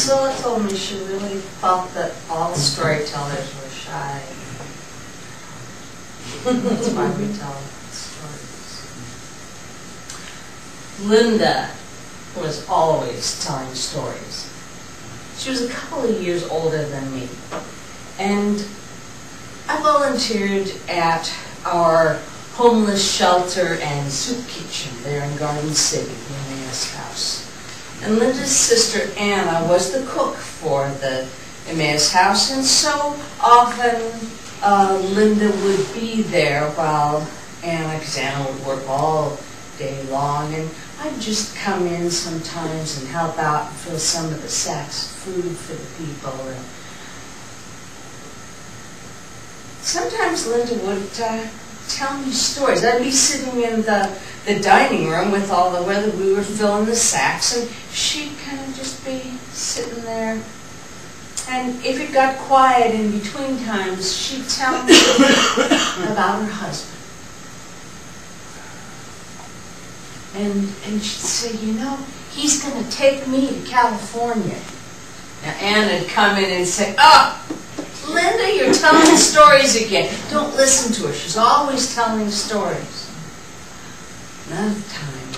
Priscilla told me she really felt that all storytellers were shy. That's why we tell stories. Linda was always telling stories. She was a couple of years older than me. And I volunteered at our homeless shelter and soup kitchen there in Garden City, the Emmaus House. And Linda's sister Anna was the cook for the Emmaus House, and so often Linda would be there while Anna, because Anna would work all day long, and I'd just come in sometimes and help out and fill some of the sacks of food for the people. And sometimes Linda would tell me stories. I'd be sitting in the dining room with all the weather. We were filling the sacks, and she'd kind of just be sitting there. And if it got quiet in between times, she'd tell me about her husband. And she'd say, you know, he's going to take me to California. Now, Anna would come in and say, oh, Linda, you're telling stories again. Don't listen to her. She's always telling stories. Another time,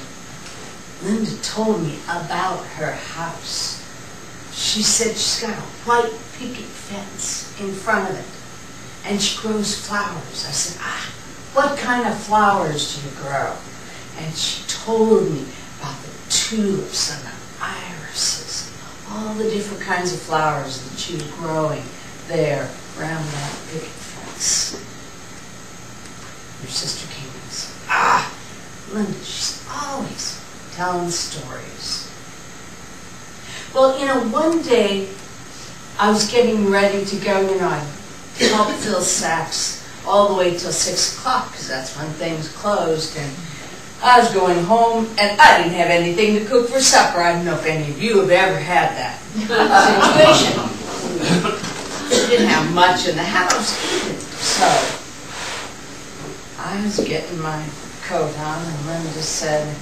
Linda told me about her house. She said she's got a white picket fence in front of it, and she grows flowers. I said, what kind of flowers do you grow? And she told me about the tulips and the irises, all the different kinds of flowers that she was growing there around that picket fence. Her sister came in and said, Linda, she's always telling stories. Well, you know, one day I was getting ready to go, you know, I helped fill sacks all the way till 6 o'clock, because that's when things closed, and I was going home, and I didn't have anything to cook for supper. I don't know if any of you have ever had that situation. I didn't have much in the house, so I was getting my coat on, and Linda said,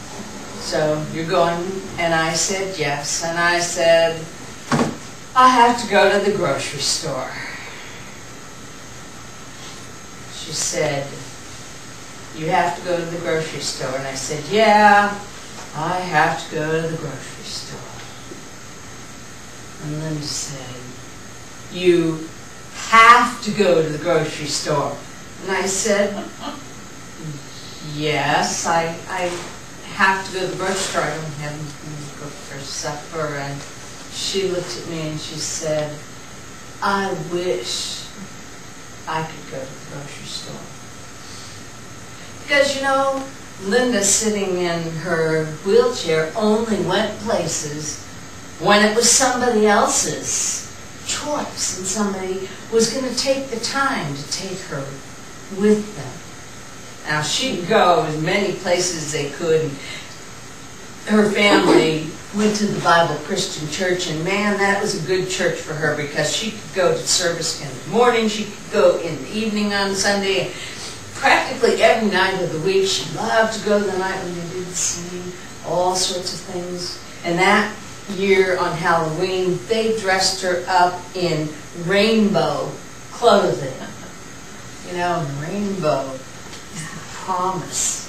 so you're going? And I said yes, and I said, I have to go to the grocery store. She said, you have to go to the grocery store. And I said, yeah, I have to go to the grocery store. And Linda said, you have to go to the grocery store. And I said, yes, I have to go to the grocery store. I don't have anything to cook for supper. And she looked at me and she said, I wish I could go to the grocery store. Because, you know, Linda, sitting in her wheelchair, only went places when it was somebody else's choice and somebody was going to take the time to take her with them. Now, she'd go as many places as they could. And her family went to the Bible Christian Church, and man, that was a good church for her, because she could go to service in the morning, she could go in the evening on Sunday, practically every night of the week. She loved to go the night when they did sing, all sorts of things. And that year on Halloween, they dressed her up in rainbow clothing. You know, rainbow is the promise,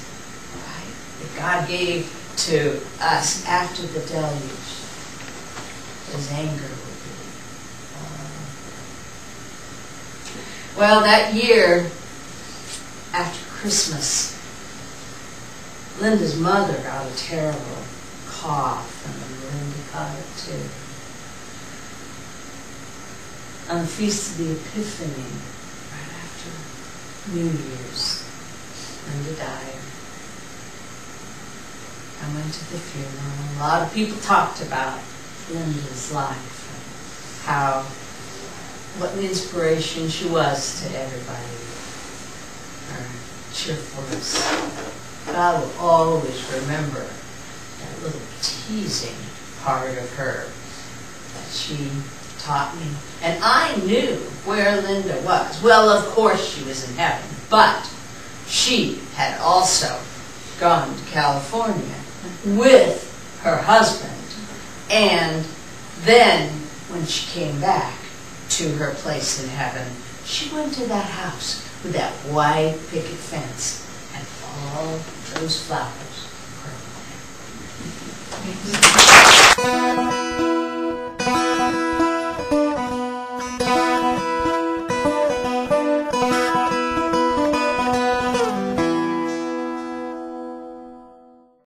right, that God gave to us after the deluge. His anger would be. Well, that year, after Christmas, Linda's mother got a terrible cough, and Linda caught it too. On the Feast of the Epiphany, right after New Year's, Linda died. I went to the funeral. A lot of people talked about Linda's life, and what an inspiration she was to everybody. Her cheerfulness. But I will always remember that little teasing part of her that she taught me. And I knew where Linda was. Well, of course she was in heaven, but she had also gone to California with her husband, and then when she came back to her place in heaven, she went to that house with that white picket fence and all those flowers were on it.